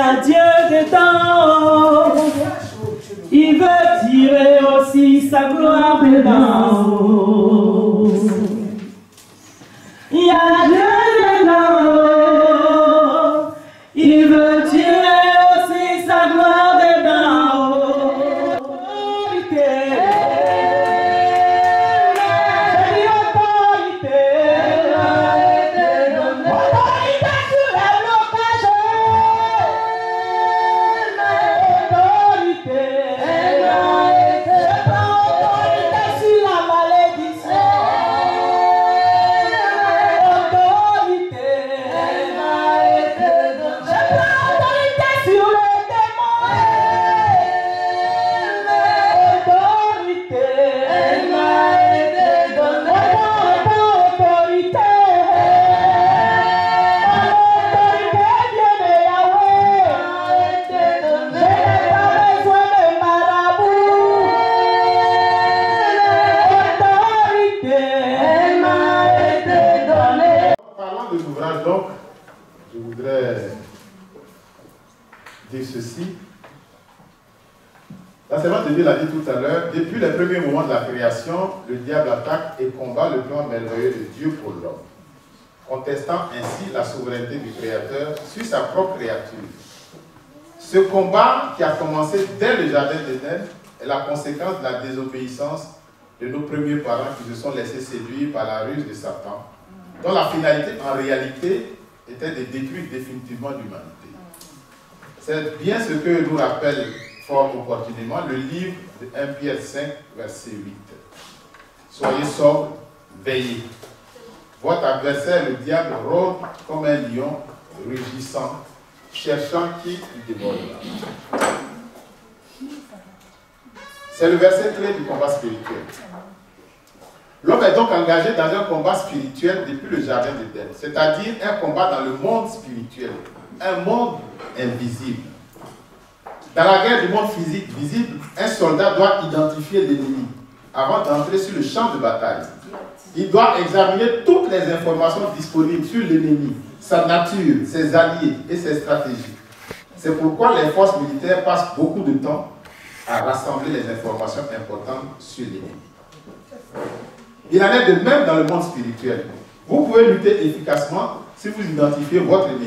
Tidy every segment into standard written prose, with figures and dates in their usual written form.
a Dieu dedans. Il veut tirer aussi sa gloire dedans. Il y a Dieu dedans. Il veut tirer aussi sa gloire dedans. Donc, je voudrais dire ceci. La servante de Dieu l'a dit tout à l'heure, depuis les premiers moments de la création, le diable attaque et combat le plan merveilleux de Dieu pour l'homme, contestant ainsi la souveraineté du Créateur sur sa propre créature. Ce combat qui a commencé dès le jardin d'Éden est la conséquence de la désobéissance de nos premiers parents qui se sont laissés séduire par la ruse de Satan, dont la finalité, en réalité, était de détruire définitivement l'humanité. C'est bien ce que nous rappelle fort opportunément le livre de 1 Pierre 5, verset 8. Soyez sobres, veillez. Votre adversaire, le diable, rôde comme un lion rugissant, cherchant qui le dévorera. C'est le verset clé du combat spirituel. L'homme est donc engagé dans un combat spirituel depuis le jardin d'Éden, c'est-à-dire un combat dans le monde spirituel, un monde invisible. Dans la guerre du monde physique visible, un soldat doit identifier l'ennemi avant d'entrer sur le champ de bataille. Il doit examiner toutes les informations disponibles sur l'ennemi, sa nature, ses alliés et ses stratégies. C'est pourquoi les forces militaires passent beaucoup de temps à rassembler les informations importantes sur l'ennemi. Il en est de même dans le monde spirituel. Vous pouvez lutter efficacement si vous identifiez votre ennemi,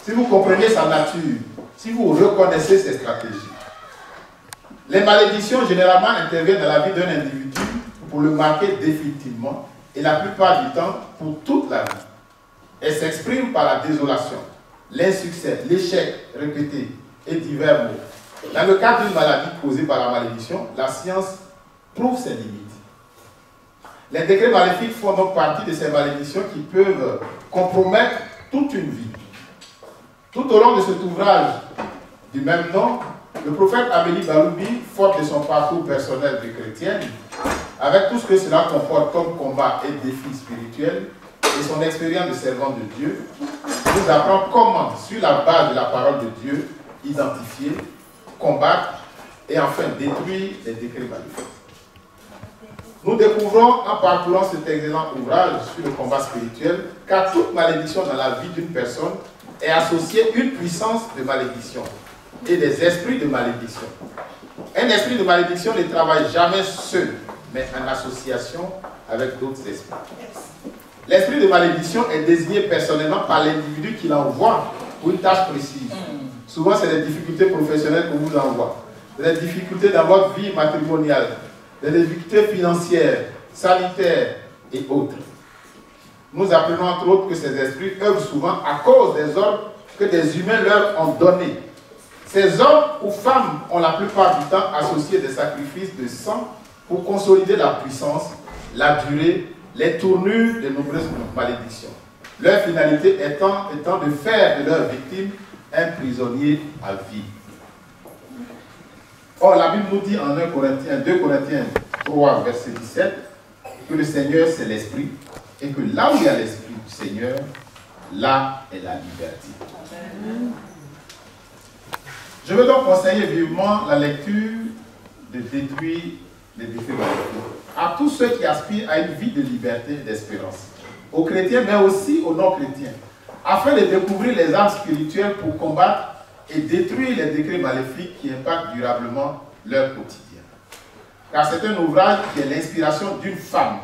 si vous comprenez sa nature, si vous reconnaissez ses stratégies. Les malédictions généralement interviennent dans la vie d'un individu pour le marquer définitivement et la plupart du temps pour toute la vie. Elles s'expriment par la désolation, l'insuccès, l'échec répété et divers mots. Dans le cas d'une maladie causée par la malédiction, la science prouve ses limites. Les décrets maléfiques font donc partie de ces malédictions qui peuvent compromettre toute une vie. Tout au long de cet ouvrage du même nom, le prophète Amélie Baloubi, forte de son parcours personnel de chrétienne, avec tout ce que cela comporte comme combat et défis spirituels, et son expérience de servante de Dieu, nous apprend comment, sur la base de la parole de Dieu, identifier, combattre et enfin détruire les décrets maléfiques. Nous découvrons en parcourant cet excellent ouvrage sur le combat spirituel qu'à toute malédiction dans la vie d'une personne est associée une puissance de malédiction et des esprits de malédiction. Un esprit de malédiction ne travaille jamais seul, mais en association avec d'autres esprits. L'esprit de malédiction est désigné personnellement par l'individu qui l'envoie pour une tâche précise. Souvent, c'est des difficultés professionnelles qu'on vous envoie, des difficultés dans votre vie matrimoniale, des difficultés financières, sanitaires et autres. Nous apprenons entre autres que ces esprits œuvrent souvent à cause des ordres que des humains leur ont donnés. Ces hommes ou femmes ont la plupart du temps associé des sacrifices de sang pour consolider la puissance, la durée, les tournures de nombreuses malédictions. Leur finalité étant de faire de leurs victimes un prisonnier à vie. Or, la Bible nous dit en 2 Corinthiens 3, verset 17, que le Seigneur c'est l'Esprit, et que là où il y a l'Esprit du Seigneur, là est la liberté. Je veux donc conseiller vivement la lecture de Détruire les défis maléfiques à tous ceux qui aspirent à une vie de liberté et d'espérance, aux chrétiens mais aussi aux non-chrétiens, afin de découvrir les armes spirituelles pour combattre et détruire les décrets maléfiques qui impactent durablement leur quotidien. Car c'est un ouvrage qui est l'inspiration d'une femme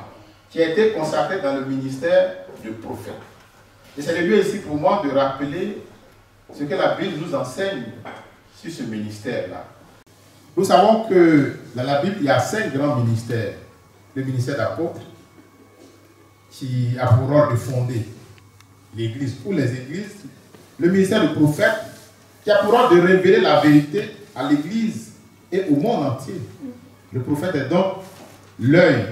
qui a été consacrée dans le ministère de prophète. Et c'est le lieu ici pour moi de rappeler ce que la Bible nous enseigne sur ce ministère-là. Nous savons que dans la Bible, il y a 5 grands ministères. Le ministère d'apôtre, qui a pour rôle de fonder l'Église ou les Églises. Le ministère de prophète, qui a pour rôle de révéler la vérité à l'Église et au monde entier. Le prophète est donc l'œil,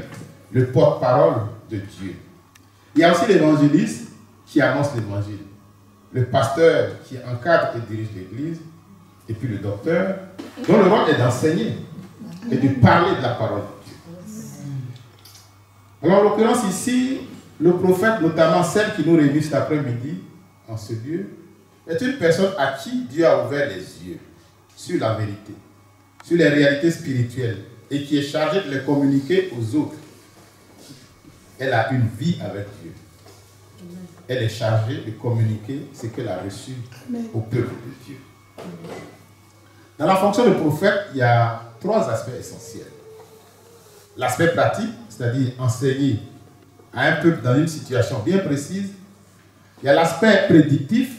le porte-parole de Dieu. Il y a aussi l'évangéliste qui annonce l'évangile. Le pasteur qui encadre et dirige l'Église. Et puis le docteur, dont le rôle est d'enseigner et de parler de la parole de Dieu. Alors en l'occurrence ici, le prophète, notamment celle qui nous réunit cet après-midi en ce lieu, est une personne à qui Dieu a ouvert les yeux sur la vérité, sur les réalités spirituelles et qui est chargée de les communiquer aux autres. Elle a une vie avec Dieu. Elle est chargée de communiquer ce qu'elle a reçu au peuple de Dieu. Dans la fonction de prophète, il y a 3 aspects essentiels. L'aspect pratique, c'est-à-dire enseigner à un peuple dans une situation bien précise. Il y a l'aspect prédictif,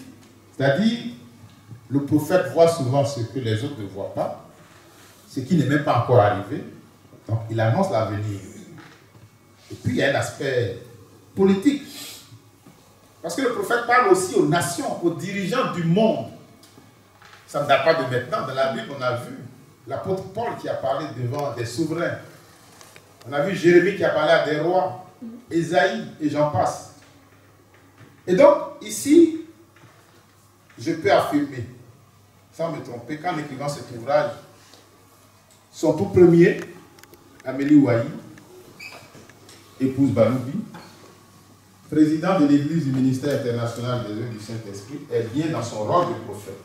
c'est-à-dire le prophète voit souvent ce que les autres ne voient pas, ce qui n'est même pas encore arrivé. Donc il annonce l'avenir. Et puis il y a un aspect politique. Parce que le prophète parle aussi aux nations, aux dirigeants du monde. Ça ne date pas de maintenant. Dans la Bible, on a vu l'apôtre Paul qui a parlé devant des souverains. On a vu Jérémie qui a parlé à des rois, Ésaïe et j'en passe. Et donc, ici, je peux affirmer, sans me tromper, qu'en écrivant cet ouvrage, son tout premier, Amélie Ouahi, épouse Baloubi, président de l'Église du ministère international des œuvres du Saint-Esprit, est bien dans son rôle de prophète.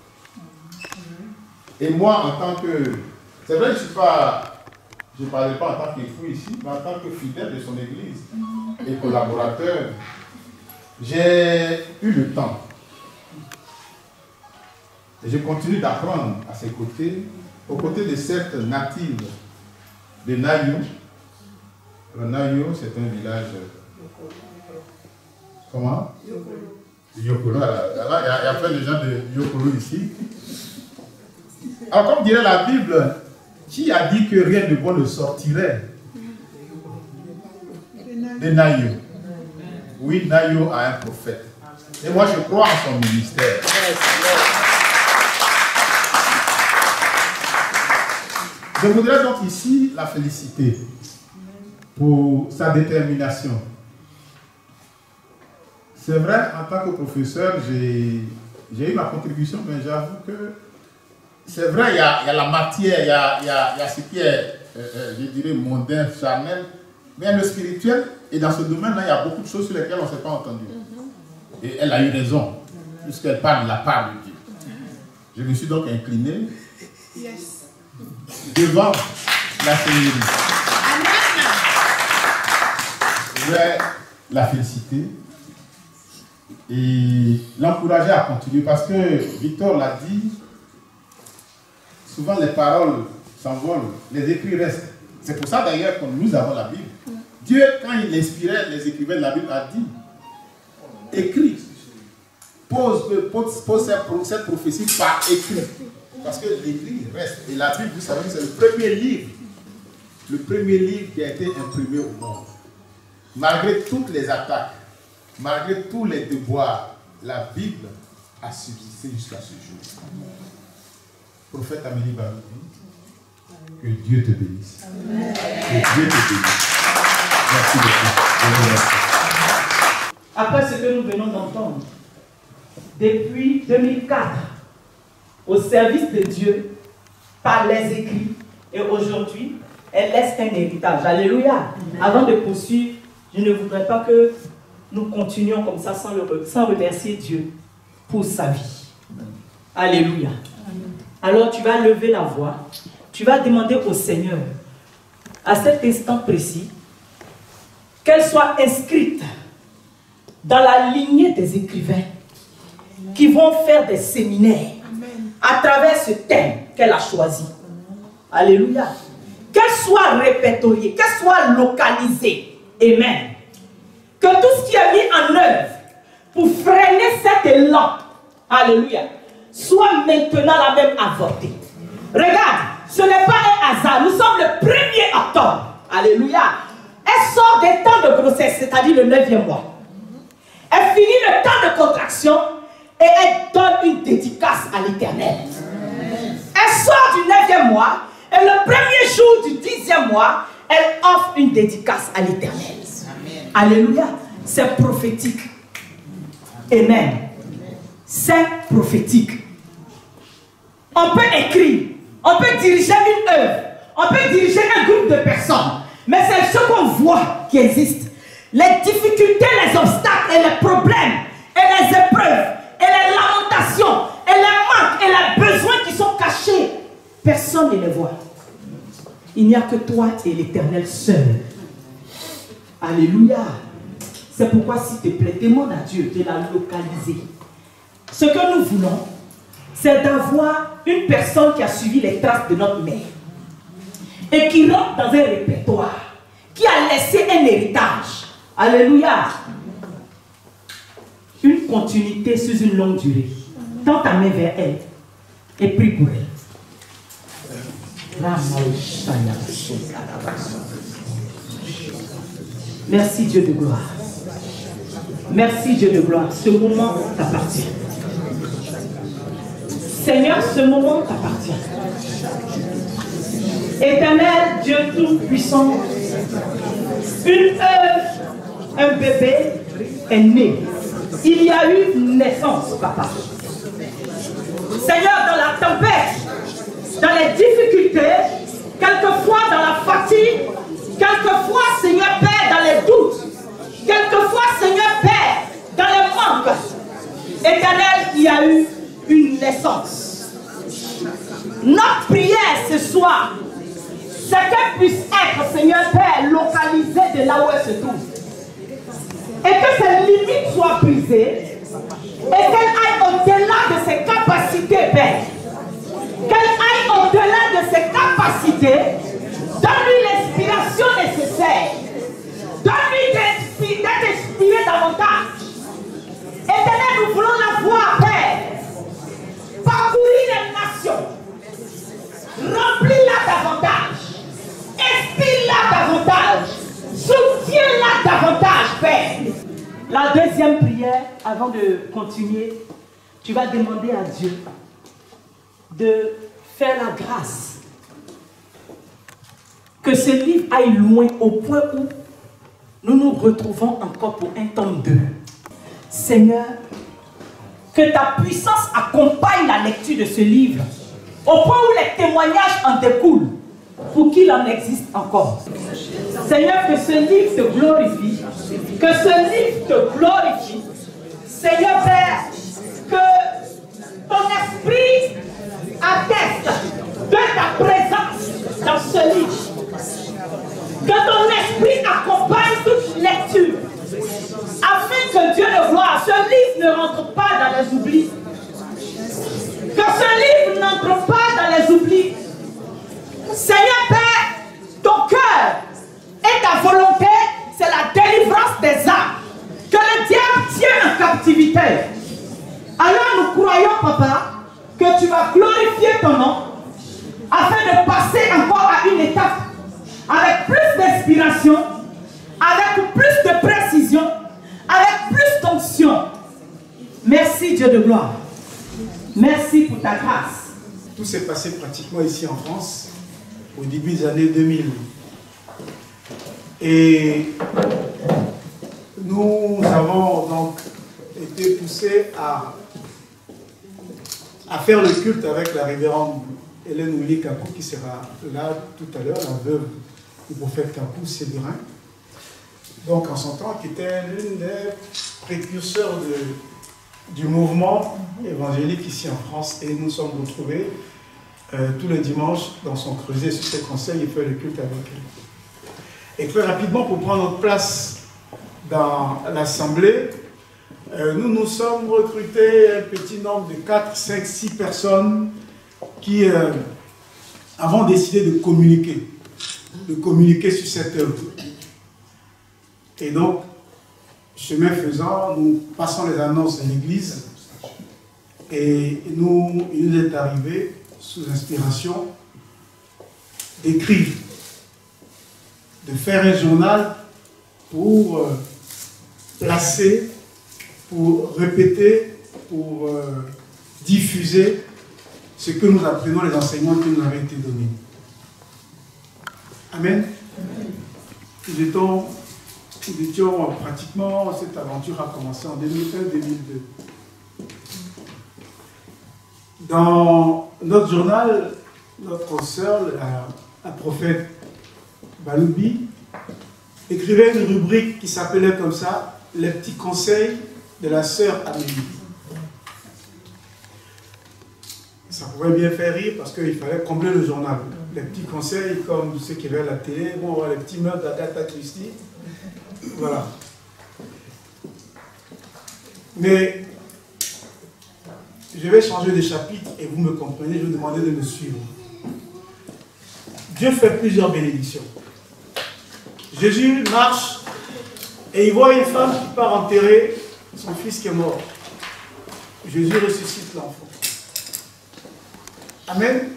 Et moi, en tant que... C'est vrai que je ne parlais pas en tant qu'époux ici, mais en tant que fidèle de son Église et collaborateur, j'ai eu le temps. Et je continue d'apprendre à ses côtés, aux côtés de cette native de Nayo. Nayo, c'est un village... Comment? Yokolo. Il y a plein de gens de Yokolo ici. Alors, comme dirait la Bible, qui a dit que rien de bon ne sortirait de Nayo? Oui, Nayo a un prophète. Et moi, je crois en son ministère. Je voudrais donc ici la féliciter pour sa détermination. C'est vrai, en tant que professeur, j'ai eu ma contribution, mais j'avoue que c'est vrai, il y a la matière, il y a ce qui est, je dirais, mondain, charnel, mais le spirituel, et dans ce domaine-là, il y a beaucoup de choses sur lesquelles on ne s'est pas entendu. Et elle a eu raison, puisqu'elle parle de la part de Dieu. Je me suis donc incliné devant la Seigneurie. Je vais la féliciter et l'encourager à continuer, parce que Victor l'a dit, souvent les paroles s'envolent, les écrits restent. C'est pour ça d'ailleurs que nous avons la Bible. Dieu, quand il inspirait les écrivains de la Bible, a dit, écris, pose cette prophétie par écrit. Parce que l'écrit reste. Et la Bible, vous savez, c'est le premier livre qui a été imprimé au monde. Malgré toutes les attaques, malgré tous les devoirs, la Bible a subsisté jusqu'à ce jour. Prophète Amélie Baloubi, que Dieu te bénisse. Amen. Que Dieu te bénisse. Merci beaucoup. Après ce que nous venons d'entendre, depuis 2004, au service de Dieu, par les écrits, et aujourd'hui, elle laisse un héritage. Alléluia. Amen. Avant de poursuivre, je ne voudrais pas que nous continuions comme ça sans remercier Dieu pour sa vie. Alléluia. Amen. Alors tu vas lever la voix, tu vas demander au Seigneur, à cet instant précis, qu'elle soit inscrite dans la lignée des écrivains qui vont faire des séminaires à travers ce thème qu'elle a choisi. Alléluia. Qu'elle soit répertoriée, qu'elle soit localisée. Amen. Que tout ce qui est mis en œuvre pour freiner cet élan, alléluia, soit maintenant la même avortée. Regarde, ce n'est pas un hasard. Nous sommes le 1er octobre. Alléluia. Elle sort des temps de grossesse, c'est-à-dire le 9e mois. Elle finit le temps de contraction et elle donne une dédicace à l'Éternel. Elle sort du 9e mois et le premier jour du 10e mois, elle offre une dédicace à l'Éternel. Alléluia. C'est prophétique. Amen. C'est prophétique. On peut écrire, on peut diriger une œuvre, on peut diriger un groupe de personnes, mais c'est ce qu'on voit qui existe. Les difficultés, les obstacles et les problèmes et les épreuves et les lamentations et les manques et les besoins qui sont cachés, personne ne les voit. Il n'y a que toi et l'Éternel seul. Alléluia. C'est pourquoi, s'il te plaît, demande à Dieu de la localiser. Ce que nous voulons, c'est d'avoir une personne qui a suivi les traces de notre mère et qui rentre dans un répertoire, qui a laissé un héritage. Alléluia. Une continuité sous une longue durée. Tends ta main vers elle et prie pour elle. Merci Dieu de gloire. Merci Dieu de gloire. Ce moment t'appartient. Seigneur, ce moment t'appartient. Éternel Dieu Tout-Puissant, une œuvre, un bébé est né. Il y a eu naissance, papa. Seigneur, dans la tempête, dans les difficultés, quelquefois dans la fatigue, quelquefois, Seigneur Père, dans les doutes, quelquefois, Seigneur Père, dans les manques, Éternel, il y a eu une naissance. Notre prière ce soir, c'est qu'elle puisse être, Seigneur Père, localisée de là où elle se trouve. Et que ses limites soient brisées. Et qu'elle aille au-delà de ses capacités, Père. Qu'elle aille au-delà de ses capacités. Donne-lui l'inspiration nécessaire. Donne-lui d'être inspiré davantage. Éternel, nous voulons la voir, Père. Parcourir les nations. Remplis-la davantage. Inspire-la davantage. Soutiens-la davantage, Père. La deuxième prière, avant de continuer, tu vas demander à Dieu de faire la grâce. Que ce livre aille loin au point où nous nous retrouvons encore pour un tome 2. Seigneur, que ta puissance accompagne la lecture de ce livre, au point où les témoignages en découlent, pour qu'il en existe encore. Seigneur, que ce livre te glorifie, que ce livre te glorifie. Seigneur Père, que ton esprit atteste de ta présence dans ce livre. Que ton esprit accompagne toute lecture, afin que Dieu de gloire, ce livre ne rentre pas dans les oublis. Que ce livre n'entre pas dans les oublis. Seigneur Père, ton cœur et ta volonté, c'est la délivrance des âmes. Que le diable tienne en captivité. Alors nous croyons, Papa, que tu vas glorifier ton nom, afin de passer encore à une étape avec plus d'inspiration, avec plus de précision, avec plus d'onction. Merci Dieu de gloire. Merci pour ta grâce. Tout s'est passé pratiquement ici en France, au début des années 2000. Et nous avons donc été poussés à faire le culte avec la révérende Hélène Willy Kakou, qui sera là tout à l'heure, la veuve du prophète Kakou Sébirin. Donc en son temps, qui était l'une des précurseurs du mouvement évangélique ici en France. Et nous sommes retrouvés tous les dimanches dans son creuset sur ses conseils et faire le culte avec elle. Et très rapidement, pour prendre notre place dans l'assemblée, nous nous sommes recrutés un petit nombre de 4, 5, 6 personnes qui avons décidé de communiquer sur cette œuvre. Et donc, chemin faisant, nous passons les annonces de l'Église et il nous est arrivé, sous inspiration, d'écrire, de faire un journal pour placer, pour répéter, pour diffuser ce que nous apprenons, les enseignements qui nous avaient été donnés. Amen. Nous étions pratiquement, cette aventure a commencé en 2001-2002. Dans notre journal, notre sœur, la prophète Baloubi, écrivait une rubrique qui s'appelait comme ça, « Les petits conseils de la sœur Amélie ». Ça pouvait bien faire rire parce qu'il fallait combler le journal. Les petits conseils, comme ceux qui veulent à la télé, bon, les petits meurtres d'Agatha Christie. Voilà. Mais je vais changer de chapitre et vous me comprenez, je vais vous demander de me suivre. Dieu fait plusieurs bénédictions. Jésus marche et il voit une femme qui part enterrer son fils qui est mort. Jésus ressuscite l'enfant. Amen.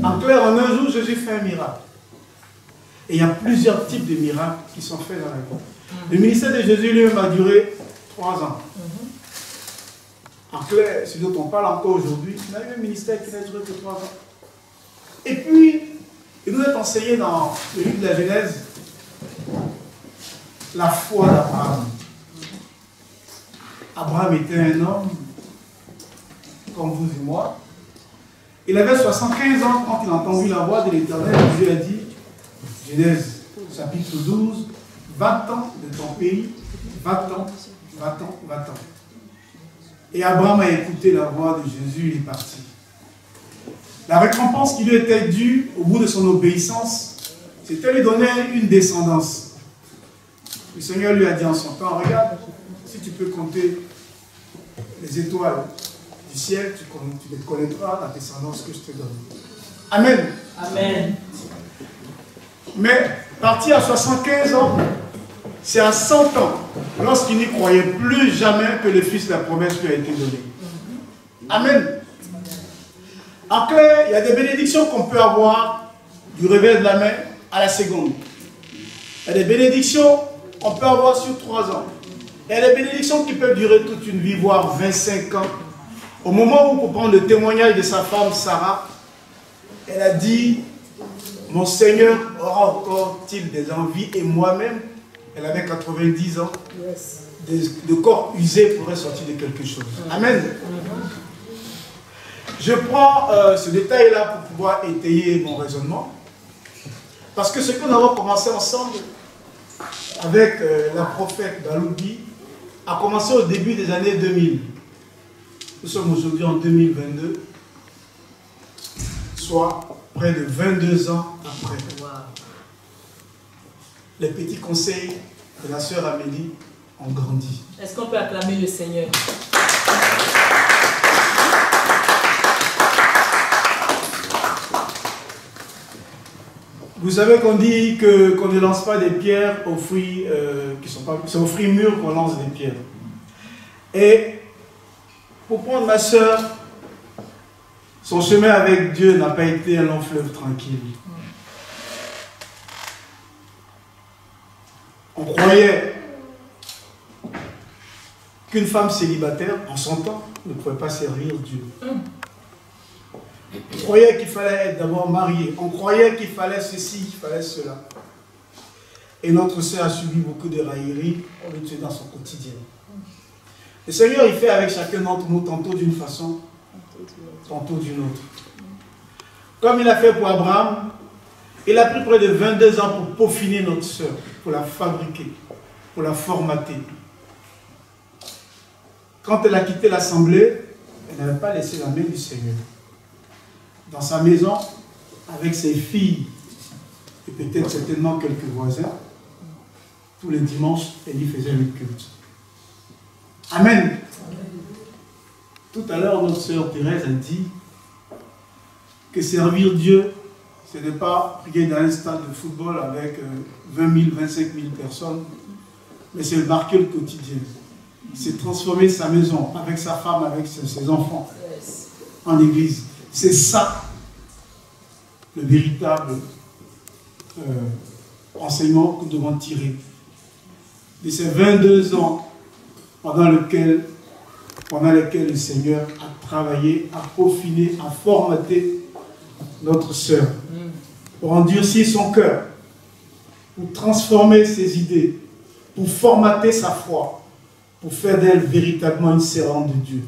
En clair, en un jour, Jésus fait un miracle. Et il y a plusieurs types de miracles qui sont faits dans la vie. Le ministère de Jésus lui-même a duré 3 ans. En clair, ce dont on parle encore aujourd'hui, il a eu un ministère qui n'a duré que 3 ans. Et puis, il nous est enseigné dans le livre de la Genèse la foi d'Abraham. Abraham était un homme comme vous et moi. Il avait 75 ans quand il a entendu la voix de l'Éternel. Dieu a dit, Genèse chapitre 12, va-t'en de ton pays, va-t'en, va-t'en, va-t'en. Et Abraham a écouté la voix de Jésus, il est parti. La récompense qui lui était due au bout de son obéissance, c'était lui donner une descendance. Le Seigneur lui a dit en son temps, regarde, si tu peux compter les étoiles du ciel, tu les connaîtras, la descendance que je te donne. Amen. Amen. Mais parti à 75 ans, c'est à 100 ans, lorsqu'il n'y croyait plus jamais que le Fils de la promesse lui a été donné. Amen. En clair, il y a des bénédictions qu'on peut avoir du réveil de la main à la seconde. Il y a des bénédictions qu'on peut avoir sur 3 ans. Il y a des bénédictions qui peuvent durer toute une vie, voire 25 ans. Au moment où, pour prendre le témoignage de sa femme Sarah, elle a dit, mon Seigneur aura encore-t-il des envies, et moi-même, elle avait 90 ans, de corps usé pourrait sortir de quelque chose. Amen. Je prends ce détail-là pour pouvoir étayer mon raisonnement. Parce que ce que nous avons commencé ensemble avec la prophète Baloubi a commencé au début des années 2000. Nous sommes aujourd'hui en 2022, soit près de 22 ans après. Les petits conseils de la sœur Amélie ont grandi. Est-ce qu'on peut acclamer le Seigneur? Vous savez qu'on dit qu'on ne lance pas des pierres aux fruits qui sont pas... C'est aux fruits mûrs qu'on lance des pierres. Et pour prendre ma sœur, son chemin avec Dieu n'a pas été un long fleuve tranquille. On croyait qu'une femme célibataire, en son temps, ne pouvait pas servir Dieu. On croyait qu'il fallait être d'abord marié. On croyait qu'il fallait ceci, qu'il fallait cela. Et notre sœur a subi beaucoup de railleries pour le tuer dans son quotidien. Le Seigneur, il fait avec chacun d'entre nous, tantôt d'une façon, tantôt d'une autre. Comme il a fait pour Abraham, il a pris près de 22 ans pour peaufiner notre sœur, pour la fabriquer, pour la formater. Quand elle a quitté l'assemblée, elle n'avait pas laissé la main du Seigneur. Dans sa maison, avec ses filles, et peut-être certainement quelques voisins, tous les dimanches, elle y faisait le culte. Amen. Tout à l'heure, notre sœur Thérèse a dit que servir Dieu, ce n'est pas prier dans un stade de football avec 20 000, 25 000 personnes, mais c'est marquer le quotidien. C'est transformer sa maison avec sa femme, avec ses enfants en église. C'est ça le véritable enseignement que nous devons tirer de ces 22 ans pendant lesquels le Seigneur a travaillé, a peaufiné, a formaté notre sœur pour endurcir son cœur, pour transformer ses idées, pour formater sa foi, pour faire d'elle véritablement une servante de Dieu.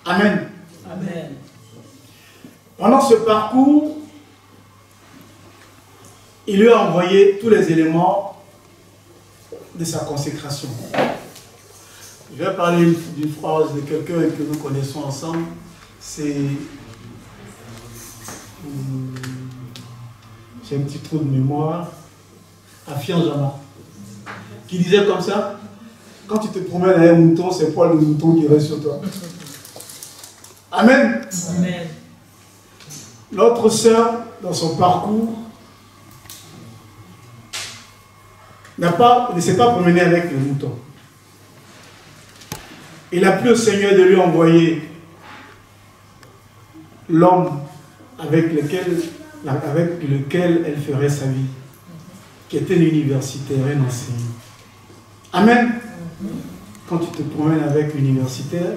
Amen. Amen. Pendant ce parcours, il lui a envoyé tous les éléments de sa consécration. Je vais parler d'une phrase de quelqu'un que nous connaissons ensemble. C'est... J'ai un petit trou de mémoire. Afian Jama. Qui disait comme ça: quand tu te promènes avec un mouton, c'est poil de mouton qui reste sur toi. Amen. Amen. Notre sœur, dans son parcours, ne s'est pas promenée avec le mouton. Il a plu au Seigneur de lui envoyer l'homme avec lequel elle ferait sa vie, qui était l'universitaire, un enseignant. Amen. Quand tu te promènes avec l'universitaire,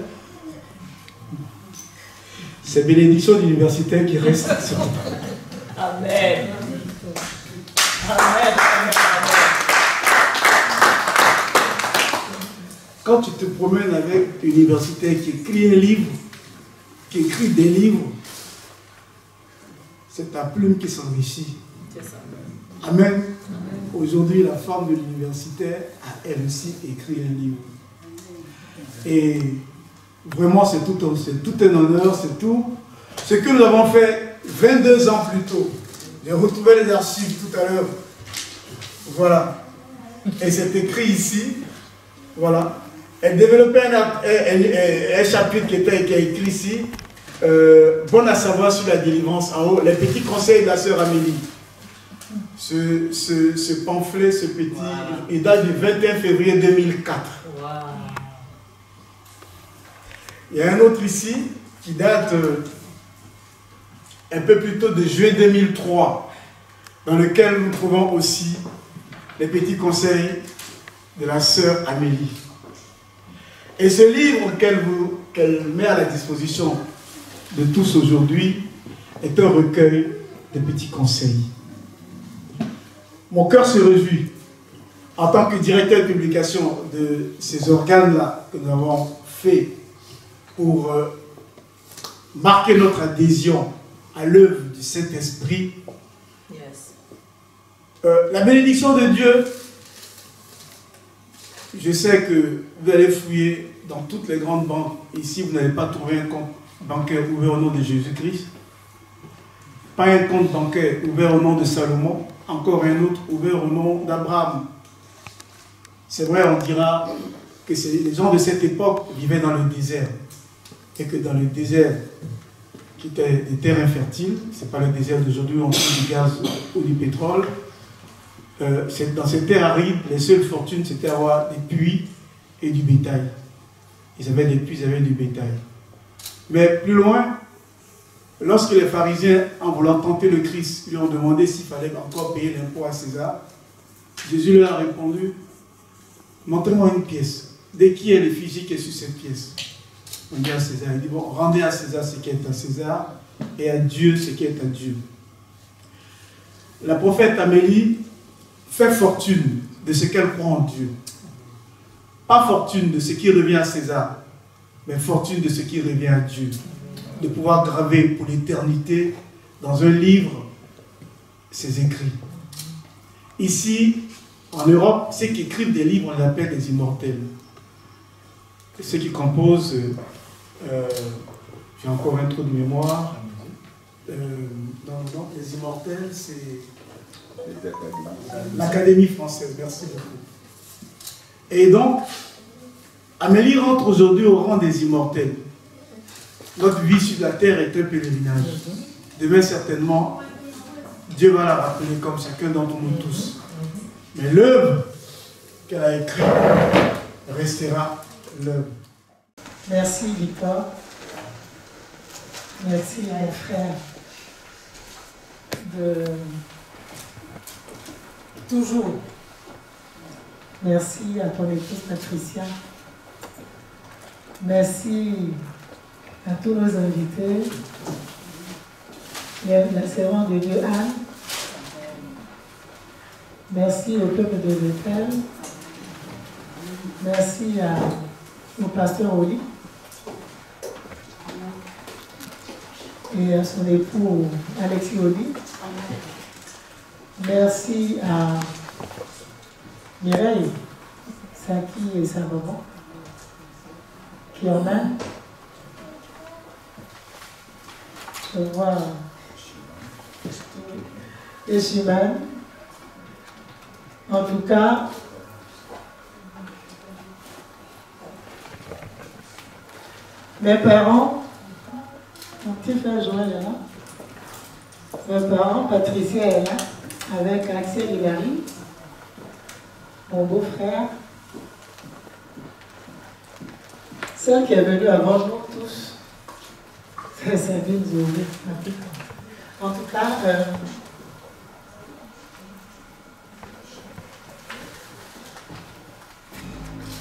c'est bénédiction d'universitaire qui reste sur toi. Amen. Amen. Quand tu te promènes avec un universitaire qui écrit un livre, qui écrit des livres, c'est ta plume qui s'enrichit. Amen. Aujourd'hui, la femme de l'universitaire a elle aussi écrit un livre. Et vraiment, c'est tout un honneur, c'est tout. Ce que nous avons fait 22 ans plus tôt. J'ai retrouvé les archives tout à l'heure. Voilà. Et c'est écrit ici. Voilà. Elle développait un chapitre qui est écrit ici. Bon à savoir sur la délivrance en haut. Les petits conseils de la sœur Amélie. Ce pamphlet, ce petit, il date du 21 février 2004. Wow. Il y a un autre ici qui date un peu plus tôt de juillet 2003, dans lequel nous trouvons aussi les petits conseils de la sœur Amélie. Et ce livre qu'elle met à la disposition de tous aujourd'hui est un recueil de petits conseils. Mon cœur se réjouit en tant que directeur de publication de ces organes-là que nous avons fait pour marquer notre adhésion à l'œuvre du Saint-Esprit. Yes. La bénédiction de Dieu, je sais que vous allez fouiller dans toutes les grandes banques. Ici, vous n'allez pas trouver un compte bancaire ouvert au nom de Jésus-Christ. Pas un compte bancaire ouvert au nom de Salomon. Encore un autre ouvert au nom d'Abraham. C'est vrai, on dira que les gens de cette époque vivaient dans le désert. Et que dans le désert, qui était des terres infertiles, ce n'est pas le désert d'aujourd'hui où on trouve du gaz ou du pétrole, dans ces terres arides, les seules fortunes, c'était avoir des puits et du bétail. Ils avaient des puits, ils avaient du bétail. Mais plus loin, lorsque les pharisiens, en voulant tenter le Christ, lui ont demandé s'il fallait encore payer l'impôt à César, Jésus leur a répondu: montrez-moi une pièce. De qui est l'effigie qui est sur cette pièce? On dit à César. Il dit: bon, rendez à César ce qui est à César et à Dieu ce qui est à Dieu. La prophète Amélie fait fortune de ce qu'elle croit en Dieu. Pas fortune de ce qui revient à César, mais fortune de ce qui revient à Dieu. De pouvoir graver pour l'éternité dans un livre ses écrits. Ici, en Europe, ceux qui écrivent des livres, on les appelle des immortels. Et ceux qui composent, j'ai encore un trou de mémoire. Non, les immortels, c'est l'Académie française. Merci beaucoup. Et donc, Amélie rentre aujourd'hui au rang des immortels. Notre vie sur la terre est un pèlerinage. Demain, certainement, Dieu va la rappeler comme chacun d'entre nous tous. Mais l'œuvre qu'elle a écrite restera l'œuvre. Merci Victor. Merci mon frère de toujours. Merci à ton épouse Patricia. Merci à tous nos invités. La servante de Dieu Anne. Merci au peuple de Bethel. Merci au pasteur Oli et à son époux Alexis Oli. Merci à Mireille, Saki et sa maman qui en a. Je vois et Chimane. En tout cas, mes parents, mon petit frère Joël est là. Mes parents, Patricia est là, avec Axel et Gary, mon beau-frère. Celle qui est venue avant nous tous, c'est Sabine Zouvé. En tout cas,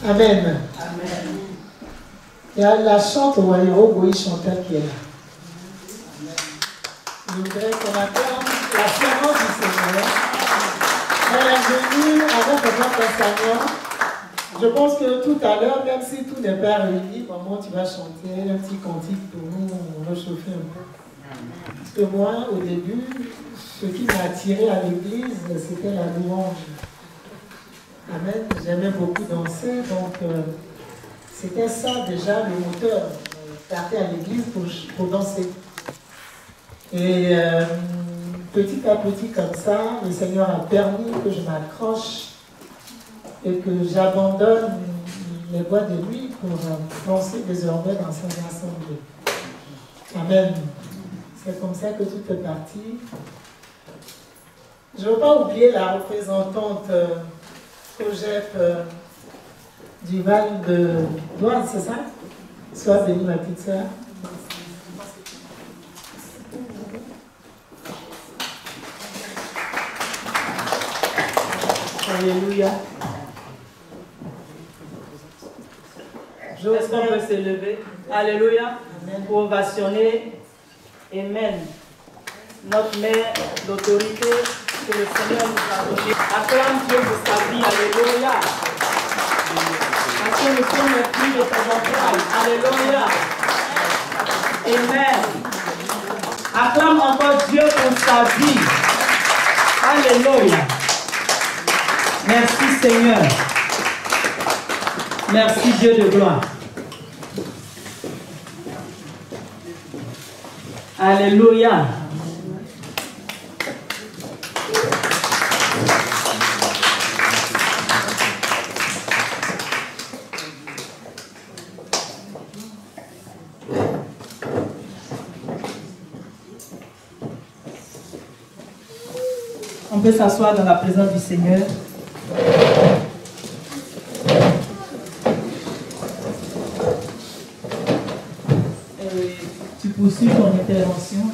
Amen. Amen. Il y a la chante au Waïro Boï Chantal qui est là. Je voudrais qu'on acclame la servante du Seigneur. Elle est venue avec notre enseignant. Je pense que tout à l'heure, même si tout n'est pas réuni, maman, tu vas chanter un petit cantique pour nous réchauffer un peu. Parce que moi, au début, ce qui m'a attiré à l'église, c'était la louange. Amen. J'aimais beaucoup danser, donc c'était ça déjà le moteur. Partir à l'église pour danser. Et petit à petit comme ça, le Seigneur a permis que je m'accroche et que j'abandonne les boîtes de nuit pour danser désormais dans cette assemblée. Amen. C'est comme ça que tout est parti. Je ne veux pas oublier la représentante Cogep du Val de Douane, c'est ça? Sois bénie, ma petite sœur. Alléluia. Est-ce qu'on peut se lever? Alléluia. Amen. Pour ovationner. Amen. Notre mère d'autorité que le Seigneur nous a donnée. Acclame Dieu pour sa vie. Alléluia. Parce que nous sommes les filles de ses entrailles. Alléluia. Amen. Acclame encore Dieu pour sa vie. Alléluia. Merci Seigneur. Merci Dieu de gloire. Alléluia. On peut s'asseoir dans la présence du Seigneur. Et tu poursuis ton intervention.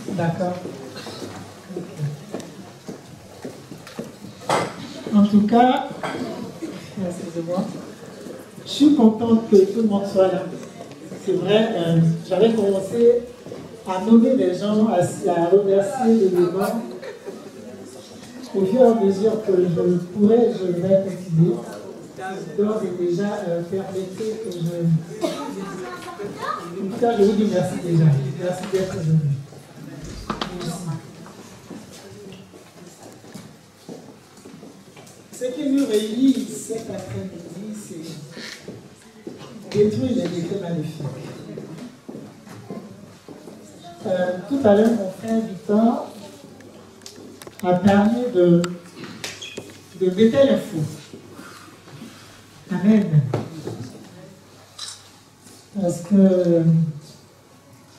D'accord. En tout cas, excusez-moi, je suis contente que tout le monde soit là. C'est vrai, j'avais commencé à nommer les gens, à remercier les débats. Au fur et à mesure que je pourrais, je vais continuer. D'ores et déjà, permettez que je... En tout cas, je vous dis merci déjà. Merci d'être venu. Ce qui nous réunit cet après-midi, c'est détruire les décrets maléfiques. Tout à l'heure, mon frère Victor a parlé de de Bethel Info. Amen. Parce que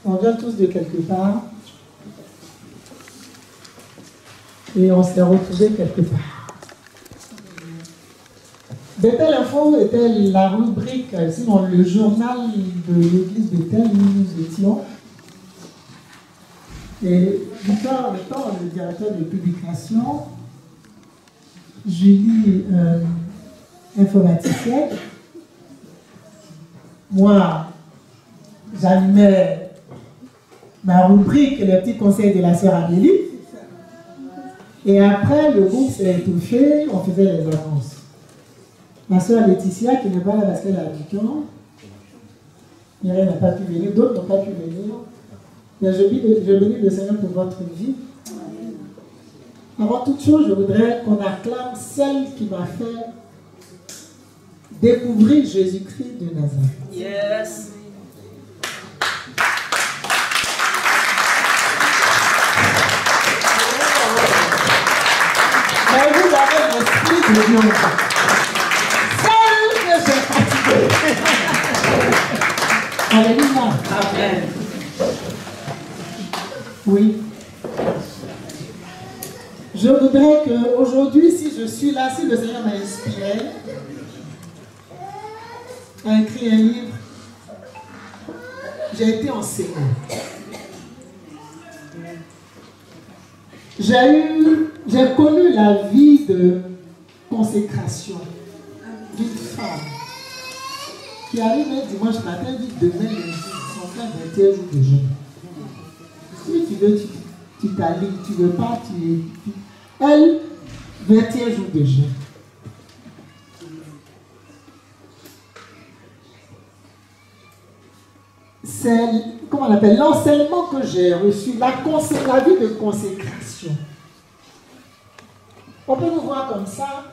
on vient tous de quelque part et on s'est retrouvés quelque part. Bethel Info était la rubrique, sinon le journal de l'église Bethel où nous étions. Et Victor, le directeur de publication, Julie, informaticienne, moi, j'animais ma rubrique, les petits conseils de la sœur Amélie. Et après, le groupe s'est étouffé, on faisait les annonces. Ma sœur Laetitia, qui n'est pas là parce qu'elle a du temps, Mireille n'a pas pu venir, d'autres n'ont pas pu venir. Mais je bénis le Seigneur pour votre vie. Avant toute chose, je voudrais qu'on acclame celle qui m'a fait découvrir Jésus-Christ de Nazareth. Yes. Mais vous avez l'esprit de Dieu. Celle que j'ai fatiguée. Alléluia. Amen. Oui. Je voudrais qu'aujourd'hui, si je suis là, si le Seigneur m'a inspiré à écrire un livre, j'ai été enseignée. J'ai connu la vie de consécration d'une femme qui arrive un dimanche matin et dit demain, on fait 21 jours de jeûne. Si tu veux, tu t'alignes, tu ne veux pas, Elle, 21 jours de jeûne. C'est, comment on appelle, l'enseignement que j'ai reçu, la vie de consécration. On peut nous voir comme ça,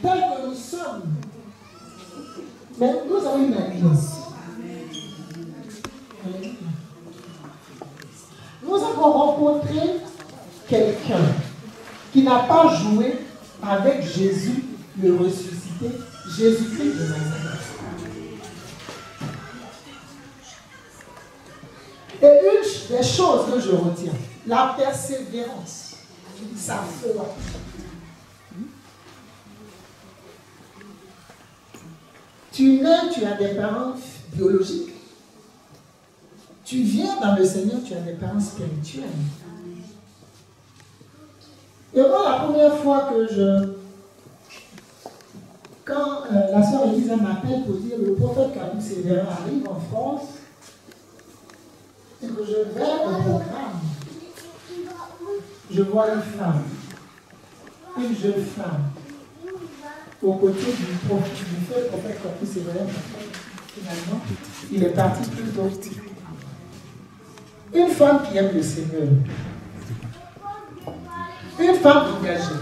tel que nous sommes. Mais nous avons une alliance. Nous avons rencontré quelqu'un qui n'a pas joué avec Jésus, le ressuscité, Jésus-Christ de Nazareth. Et une des choses que je retiens, la persévérance, sa foi. Tu nais, tu as des parents biologiques. Tu viens dans le Seigneur, tu as des parents spirituels. Et moi, la première fois quand la sœur Elisa m'appelle pour dire le prophète Kabou Sévérin arrive en France, et que je vais au programme, je vois une femme, une jeune femme, aux côtés du prophète Kabou Sévérin. Finalement, il est parti plus tôt. Une femme qui aime le Seigneur. Une femme engagée.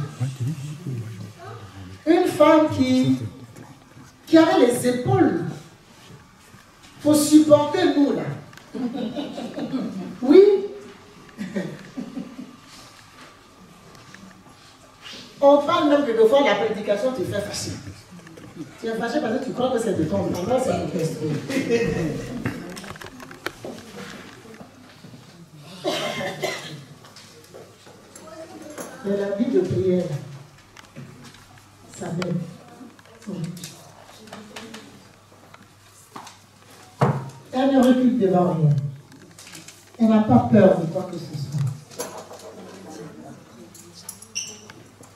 Une femme qui avait les épaules pour supporter nous là. Oui. On parle même que des fois la prédication te fait facile. Tu es fâché parce que tu crois que c'est de ton temps, c'est une question. Mais la vie de prière, ça m'aide. Elle ne recule devant rien. Elle n'a pas peur de quoi que ce soit.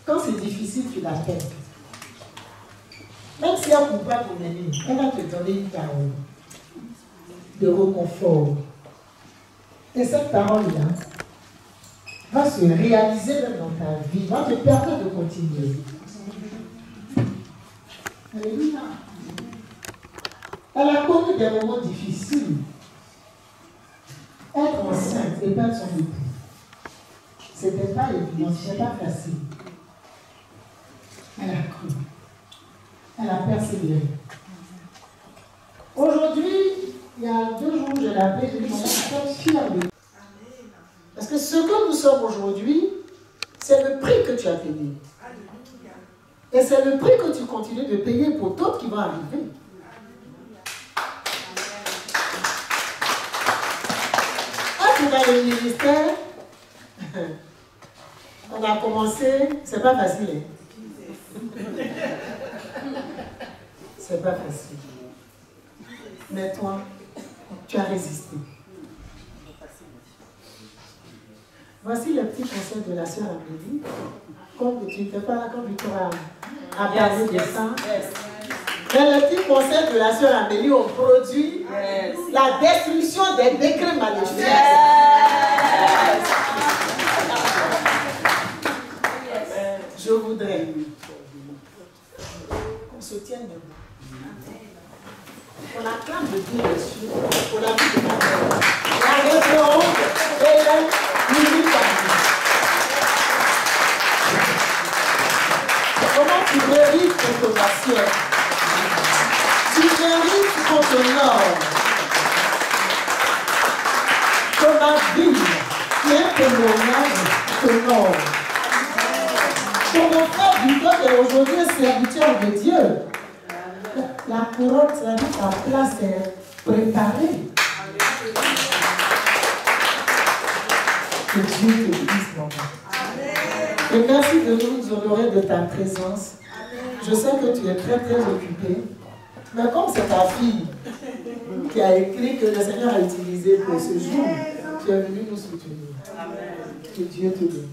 Quand c'est difficile, tu l'appelles. Même si elle ne peut pas te venir, elle va te donner une parole de réconfort. Et cette parole-là va se réaliser même dans ta vie, va te permettre de continuer. Alléluia. Elle a connu des moments difficiles. Être enceinte et perdre son époux. Ce n'était pas évident, ce n'était pas facile. Elle a cru. Elle a persévéré. Aujourd'hui, il y a 2 jours, je l'ai appelé, je lui ai dit, je suis fière de toi. Parce que ce que nous sommes aujourd'hui, c'est le prix que tu as payé. Et c'est le prix que tu continues de payer pour d'autres qui vont arriver. Quand dans le ministère, on a commencé, c'est pas facile. Hein? C'est pas facile. Mais toi, tu as résisté. Voici le petit conseil de la sœur Amélie. Comme tu n'étais pas là, comme Victor a parlé de ça. Mais le petit conseil de la sœur Amélie, on produit la destruction des décrets maléfiques. Je voudrais qu'on se tienne debout. On acclame le Dieu des cieux pour la vie de ma mère. La réponse est l'unique parmi. Comment tu mérites ton ovation? Tu mérites qu'on t'honore. Que ma vie, qui est témoignage, t'honore. Que mon frère du peuple est aujourd'hui serviteur de Dieu. La couronne, c'est-à-dire ta place est préparée. Que Dieu te bénisse, maman. Et merci de nous honorer de ta présence. Je sais que tu es très très occupée. Mais comme c'est ta fille qui a écrit que le Seigneur a utilisé pour ce jour, tu es venu nous soutenir. Que Dieu te bénisse.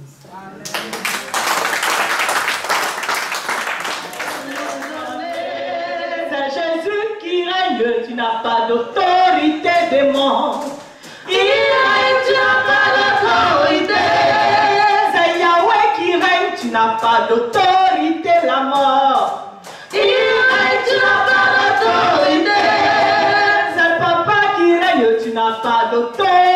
C'est Jésus qui règne, tu n'as pas d'autorité démon. Il règne, tu n'as pas d'autorité. C'est Yahweh qui règne, tu n'as pas d'autorité, la mort. Il règne, tu n'as pas d'autorité. C'est Papa qui règne, tu n'as pas d'autorité.